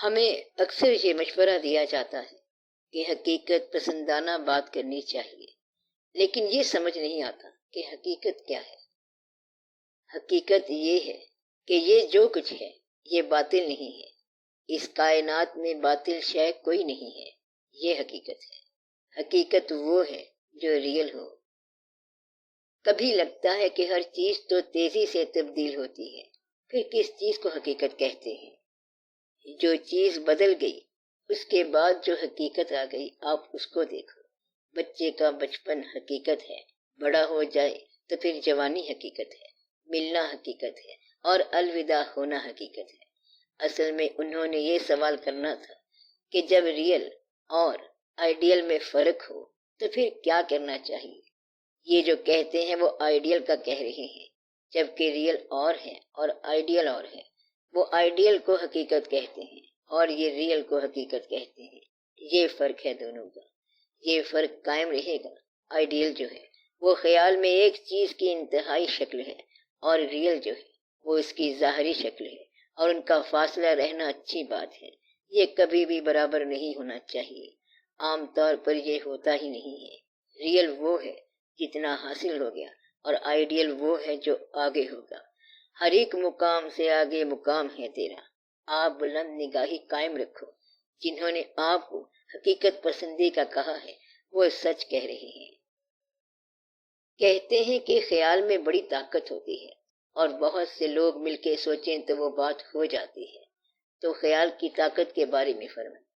ہمیں اکثر یہ مشورہ دیا جاتا ہے کہ حقیقت پسندانہ بات کرنی چاہیے، لیکن یہ سمجھ نہیں آتا کہ حقیقت کیا ہے۔ حقیقت یہ ہے کہ یہ جو کچھ ہے یہ باطل نہیں ہے، اس کائنات میں باطل شے کوئی نہیں ہے، یہ حقیقت ہے۔ حقیقت وہ ہے جو ریئل ہو۔ کبھی لگتا ہے کہ ہر چیز تو تیزی سے تبدیل ہوتی ہے، پھر کس چیز کو حقیقت کہتے ہیں؟ جو چیز بدل گئی اس کے بعد جو حقیقت آ گئی، آپ اس کو دیکھو۔ بچے کا بچپن حقیقت ہے، بڑا ہو جائے تو پھر جوانی حقیقت ہے، ملنا حقیقت ہے اور الوداع ہونا حقیقت ہے۔ اصل میں انہوں نے یہ سوال کرنا تھا کہ جب ریئل اور آئیڈیل میں فرق ہو تو پھر کیا کرنا چاہیے؟ یہ جو کہتے ہیں وہ آئیڈیل کا کہہ رہے ہیں، جبکہ ریئل اور ہے اور آئیڈیل اور ہے۔ وہ آئیڈیل کو حقیقت کہتے ہیں اور یہ ریئل کو حقیقت کہتے ہیں۔ یہ فرق ہے دونوں کا، یہ فرق قائم رہے گا۔ آئیڈیل جو ہے وہ خیال میں ایک چیز کی انتہائی شکل ہے، اور ریئل جو ہے وہ اس کی ظاہری شکل ہے، اور ان کا فاصلہ رہنا اچھی بات ہے۔ یہ کبھی بھی برابر نہیں ہونا چاہیے، عام طور پر یہ ہوتا ہی نہیں ہے۔ ریئل وہ ہے جتنا حاصل ہو گیا، اور آئیڈیل وہ ہے جو آگے ہوگا۔ ہر ایک مقام سے آگے مقام ہے تیرا، آپ بلند نگاہی قائم رکھو۔ جنہوں نے آپ کو حقیقت پسندی کا کہا ہے وہ سچ کہہ رہے ہیں۔ کہتے ہیں کہ خیال میں بڑی طاقت ہوتی ہے، اور بہت سے لوگ مل کے سوچیں تو وہ بات ہو جاتی ہے۔ تو خیال کی طاقت کے بارے میں فرمائیں۔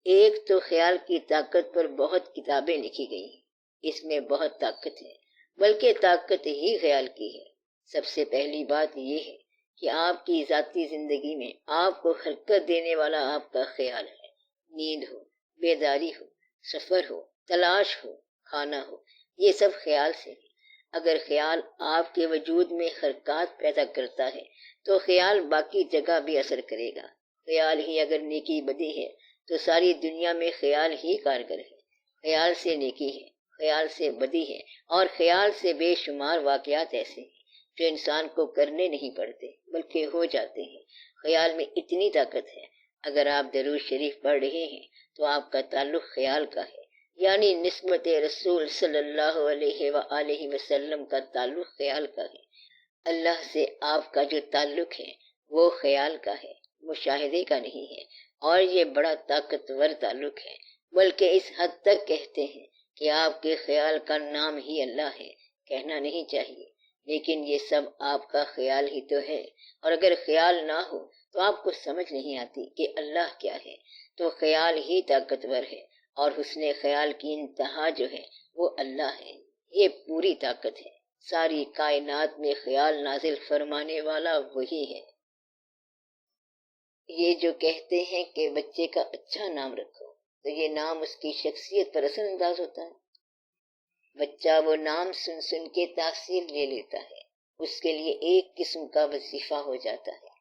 ایک تو خیال کی طاقت پر بہت کتابیں لکھی گئی ہیں، اس میں بہت طاقت ہے، بلکہ طاقت ہی خیال کی ہے۔ سب سے پہلی بات یہ ہے کہ آپ کی ذاتی زندگی میں آپ کو حرکت دینے والا آپ کا خیال ہے۔ نیند ہو، بیداری ہو، سفر ہو، تلاش ہو، کھانا ہو، یہ سب خیال سے ہے۔ اگر خیال آپ کے وجود میں حرکات پیدا کرتا ہے تو خیال باقی جگہ بھی اثر کرے گا۔ خیال ہی اگر نیکی بدی ہے تو ساری دنیا میں خیال ہی کارگر ہے۔ خیال سے نیکی ہے، خیال سے بدی ہے، اور خیال سے بے شمار واقعات ایسے ہیں جو انسان کو کرنے نہیں پڑتے بلکہ ہو جاتے ہیں۔ خیال میں اتنی طاقت ہے، اگر آپ درود شریف پڑھ رہے ہیں تو آپ کا تعلق خیال کا ہے، یعنی نسبت رسول صلی اللہ علیہ وآلہ وسلم کا تعلق خیال کا ہے۔ اللہ سے آپ کا جو تعلق ہے وہ خیال کا ہے، مشاہدے کا نہیں ہے، اور یہ بڑا طاقتور تعلق ہے۔ بلکہ اس حد تک کہتے ہیں کہ آپ کے خیال کا نام ہی اللہ ہے۔ کہنا نہیں چاہیے، لیکن یہ سب آپ کا خیال ہی تو ہے، اور اگر خیال نہ ہو تو آپ کو سمجھ نہیں آتی کہ اللہ کیا ہے۔ تو خیال ہی طاقتور ہے، اور حسن خیال کی انتہا جو ہے وہ اللہ ہے۔ یہ پوری طاقت ہے، ساری کائنات میں خیال نازل فرمانے والا وہی ہے۔ یہ جو کہتے ہیں کہ بچے کا اچھا نام رکھو، تو یہ نام اس کی شخصیت پر اثر انداز ہوتا ہے۔ بچہ وہ نام سن سن کے تاثیر لے لیتا ہے، اس کے لیے ایک قسم کا وظیفہ ہو جاتا ہے۔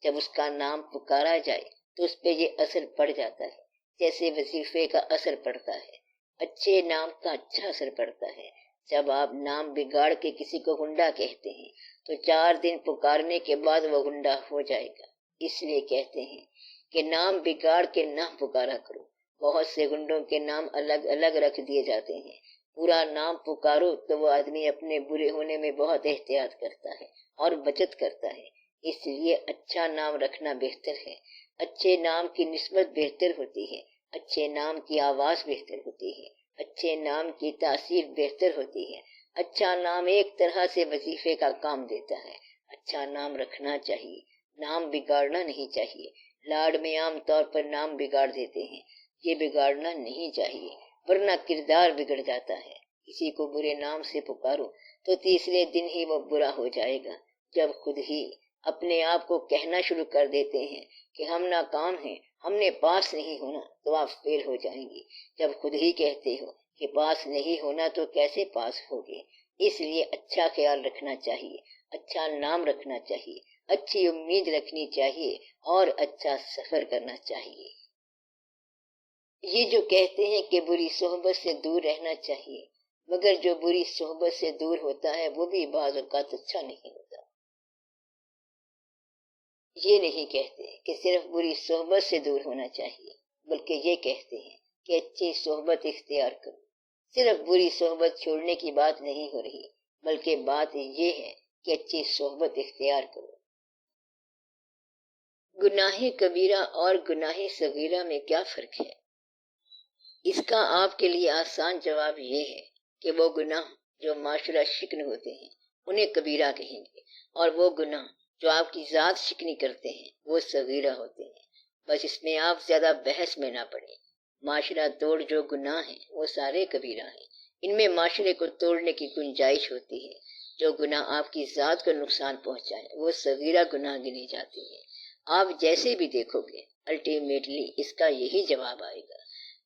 جب اس کا نام پکارا جائے تو اس پہ یہ اثر پڑ جاتا ہے جیسے وظیفے کا اثر پڑتا ہے۔ اچھے نام کا اچھا اثر پڑتا ہے۔ جب آپ نام بگاڑ کے کسی کو گنڈا کہتے ہیں تو 4 دن پکارنے کے بعد وہ گنڈا ہو جائے گا۔ اس لیے کہتے ہیں کہ نام بگاڑ کے نہ پکارا کرو۔ بہت سے گنڈوں کے نام الگ الگ رکھ دیے جاتے ہیں۔ پورا نام پکارو تو وہ آدمی اپنے برے ہونے میں بہت احتیاط کرتا ہے اور بچت کرتا ہے۔ اس لیے اچھا نام رکھنا بہتر ہے۔ اچھے نام کی نسبت بہتر ہوتی ہے، اچھے نام کی آواز بہتر ہوتی ہے، اچھے نام کی تاثیر بہتر ہوتی ہے۔ اچھا نام ایک طرح سے وظیفے کا کام دیتا ہے۔ اچھا نام رکھنا چاہیے، نام بگاڑنا نہیں چاہیے۔ لاڈ میں عام طور پر نام بگاڑ دیتے ہیں، یہ بگاڑنا نہیں چاہیے، ورنہ کردار بگڑ جاتا ہے۔ کسی کو برے نام سے پکارو تو تیسرے دن ہی وہ برا ہو جائے گا۔ جب خود ہی اپنے آپ کو کہنا شروع کر دیتے ہیں کہ ہم ناکام ہیں، ہم نے پاس نہیں ہونا، تو آپ فیل ہو جائیں گے۔ جب خود ہی کہتے ہو کہ پاس نہیں ہونا تو کیسے پاس ہوگے؟ اس لیے اچھا خیال رکھنا چاہیے، اچھا نام رکھنا چاہیے، اچھی امید رکھنی چاہیے، اور اچھا سفر کرنا چاہیے۔ یہ جو کہتے ہیں کہ بری صحبت سے دور رہنا چاہیے، مگر جو بری صحبت سے دور ہوتا ہے وہ بھی بعض اوقات اچھا نہیں ہوتا۔ یہ نہیں کہتے کہ صرف بری صحبت سے دور ہونا چاہیے، بلکہ یہ کہتے ہیں کہ اچھی صحبت اختیار کرو۔ صرف بری صحبت چھوڑنے کی بات نہیں ہو رہی، بلکہ بات یہ ہے کہ اچھی صحبت اختیار کرو۔ گناہ کبیرہ اور گناہ صغیرہ میں کیا فرق ہے؟ اس کا آپ کے لیے آسان جواب یہ ہے کہ وہ گناہ جو معاشرہ شکن ہوتے ہیں انہیں کبیرہ کہیں گے، اور وہ گناہ جو آپ کی ذات شکنی کرتے ہیں وہ صغیرہ ہوتے ہیں۔ بس اس میں آپ زیادہ بحث میں نہ پڑیں۔ معاشرہ توڑ جو گناہ ہیں وہ سارے کبیرہ ہیں، ان میں معاشرے کو توڑنے کی گنجائش ہوتی ہے۔ جو گناہ آپ کی ذات کو نقصان پہنچائے وہ صغیرہ گناہ گنے جاتے ہیں۔ آپ جیسے بھی دیکھو گے الٹیمیٹلی اس کا یہی جواب آئے گا،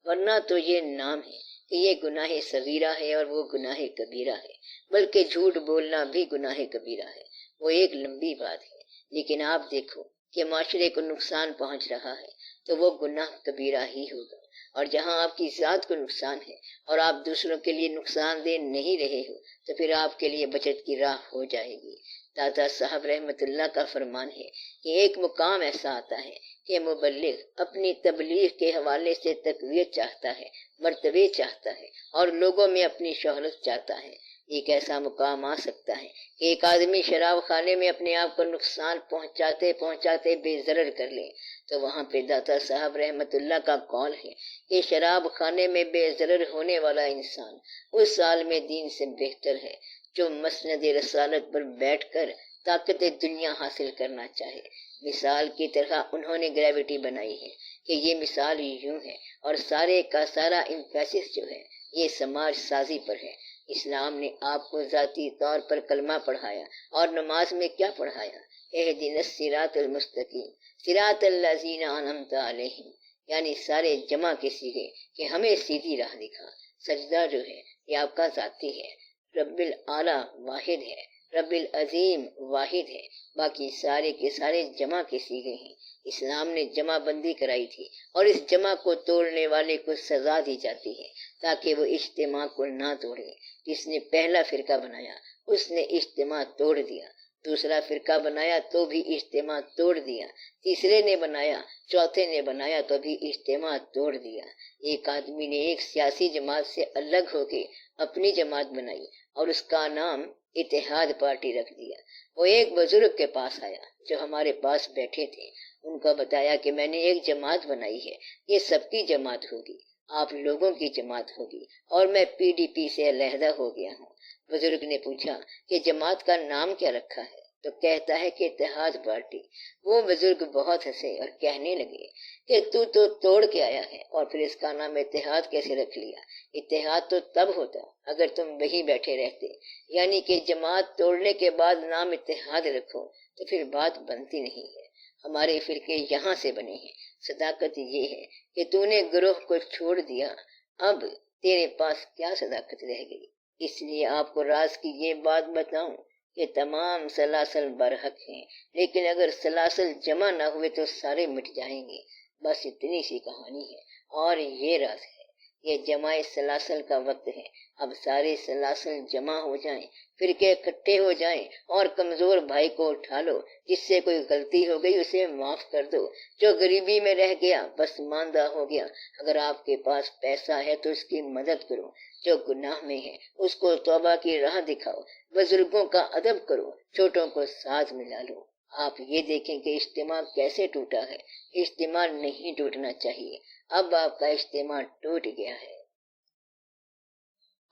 ورنہ تو یہ نام ہے کہ یہ گناہ صغیرہ ہے اور وہ گناہ کبیرہ ہے، بلکہ جھوٹ بولنا بھی گناہ کبیرہ ہے۔ وہ ایک لمبی بات ہے، لیکن آپ دیکھو کہ معاشرے کو نقصان پہنچ رہا ہے تو وہ گناہ کبیرہ ہی ہوگا، اور جہاں آپ کی ذات کو نقصان ہے اور آپ دوسروں کے لیے نقصان دہ نہیں رہے ہو تو پھر آپ کے لیے بچت کی راہ ہو جائے گی۔ دادا صاحب رحمت اللہ کا فرمان ہے کہ ایک مقام ایسا آتا ہے کہ مبلغ اپنی تبلیغ کے حوالے سے تقویت چاہتا ہے، مرتبے چاہتا ہے اور لوگوں میں اپنی شہرت چاہتا ہے۔ ایک ایسا مقام آ سکتا ہے کہ ایک آدمی شراب خانے میں اپنے آپ کو نقصان پہنچاتے پہنچاتے بے ضرر کر لے، تو وہاں پہ داتا صاحب رحمت اللہ کا قول ہے کہ شراب خانے میں بے ضرر ہونے والا انسان اس عالم دین سے بہتر ہے جو مسند رسالت پر بیٹھ کر طاقت دنیا حاصل کرنا چاہے۔ مثال کی طرح انہوں نے گریوٹی بنائی ہے کہ یہ مثال یوں ہے، اور سارے کا سارا امفیسس جو ہے یہ سماج سازی پر ہے۔ اسلام نے آپ کو ذاتی طور پر کلمہ پڑھایا، اور نماز میں کیا پڑھایا؟ اہدنا الصراط المستقیم صراط الذین انعمت علیہم، یعنی سارے جمع کے سیغے کہ ہمیں سیدھی راہ دکھا۔ سجدہ جو ہے یہ آپ کا ذاتی ہے، رب العالی واحد ہے، رب العظیم واحد ہے، باقی سارے کے سارے جمع کے سیغے ہیں۔ اسلام نے جمع بندی کرائی تھی، اور اس جمع کو توڑنے والے کو سزا دی جاتی ہے تاکہ وہ اجتماع کو نہ توڑے۔ جس نے پہلا فرقہ بنایا اس نے اجتماع توڑ دیا، دوسرا فرقہ بنایا تو بھی اجتماع توڑ دیا، تیسرے نے بنایا، چوتھے نے بنایا تو بھی اجتماع توڑ دیا۔ ایک آدمی نے ایک سیاسی جماعت سے الگ ہو کے اپنی جماعت بنائی اور اس کا نام اتحاد پارٹی رکھ دیا۔ وہ ایک بزرگ کے پاس آیا جو ہمارے پاس بیٹھے تھے، ان کو بتایا کہ میں نے ایک جماعت بنائی ہے، یہ سب کی جماعت ہوگی، آپ لوگوں کی جماعت ہوگی، اور میں PDP سے علیحدہ ہو گیا ہوں۔ بزرگ نے پوچھا کہ جماعت کا نام کیا رکھا ہے؟ تو کہتا ہے کہ اتحاد پارٹی۔ وہ بزرگ بہت ہنسے اور کہنے لگے کہ تو توڑ کے آیا ہے اور پھر اس کا نام اتحاد کیسے رکھ لیا؟ اتحاد تو تب ہوتا اگر تم وہیں بیٹھے رہتے، یعنی کہ جماعت توڑنے کے بعد نام اتحاد رکھو تو پھر بات بنتی نہیں ہے۔ ہمارے فرقے یہاں سے بنے ہیں۔ صداقت یہ ہے کہ تو نے گروہ کو چھوڑ دیا، اب تیرے پاس کیا صداقت رہ گئی؟ اس لیے آپ کو راز کی یہ بات بتاؤں کہ تمام سلاسل برحق ہیں، لیکن اگر سلاسل جمع نہ ہوئے تو سارے مٹ جائیں گے۔ بس اتنی سی کہانی ہے، اور یہ راز ہے۔ یہ جمع سلاسل کا وقت ہے، اب سارے سلاسل جمع ہو جائیں، فرقے اکٹھے ہو جائیں، اور کمزور بھائی کو اٹھا لو، جس سے کوئی غلطی ہو گئی اسے معاف کر دو، جو غریبی میں رہ گیا بس ماندہ ہو گیا، اگر آپ کے پاس پیسہ ہے تو اس کی مدد کرو، جو گناہ میں ہے اس کو توبہ کی راہ دکھاؤ، بزرگوں کا ادب کرو، چھوٹوں کو ساتھ ملا لو۔ آپ یہ دیکھیں کہ اجتماع کیسے ٹوٹا ہے۔ اجتماع نہیں ٹوٹنا چاہیے، اب آپ کا اجتماع ٹوٹ گیا ہے۔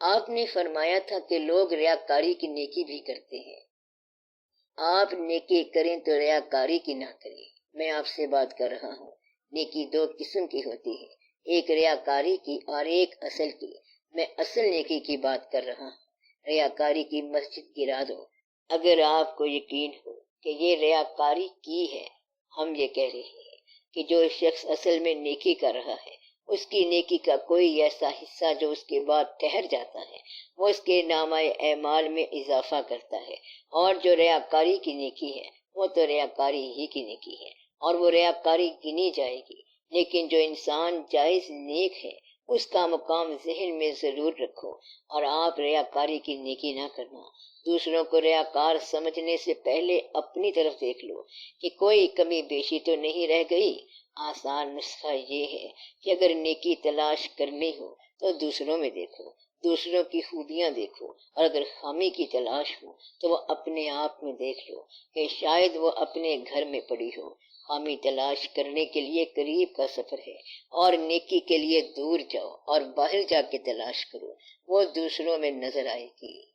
آپ نے فرمایا تھا کہ لوگ ریاکاری کی نیکی بھی کرتے ہیں۔ آپ نیکی کریں تو ریاکاری کی نہ کریں۔ میں آپ سے بات کر رہا ہوں، نیکی دو قسم کی ہوتی ہے، ایک ریاکاری کی اور ایک اصل کی۔ میں اصل نیکی کی بات کر رہا ہوں۔ ریاکاری کی مسجد گرا دو۔ اگر آپ کو یقین ہو کہ یہ ریاکاری کی ہے، ہم یہ کہہ رہے ہیں کہ جو شخص اصل میں نیکی کر رہا ہے اس کی نیکی کا کوئی ایسا حصہ جو اس کے بعد ٹھہر جاتا ہے وہ اس کے نامہ اعمال میں اضافہ کرتا ہے، اور جو ریاکاری کی نیکی ہے وہ تو ریاکاری ہی کی نیکی ہے اور وہ ریاکاری گنی جائے گی۔ لیکن جو انسان جائز نیک ہے اس کا مقام ذہن میں ضرور رکھو، اور آپ ریاکاری کی نیکی نہ کرنا۔ دوسروں کو ریاکار سمجھنے سے پہلے اپنی طرف دیکھ لو کہ کوئی کمی بیشی تو نہیں رہ گئی۔ آسان نسخہ یہ ہے کہ اگر نیکی تلاش کرنی ہو تو دوسروں میں دیکھو، دوسروں کی خوبیاں دیکھو، اور اگر خامی کی تلاش ہو تو وہ اپنے آپ میں دیکھ لو کہ شاید وہ اپنے گھر میں پڑی ہو۔ خامی تلاش کرنے کے لیے قریب کا سفر ہے، اور نیکی کے لیے دور جاؤ اور باہر جا کے تلاش کرو، وہ دوسروں میں نظر آئے گی۔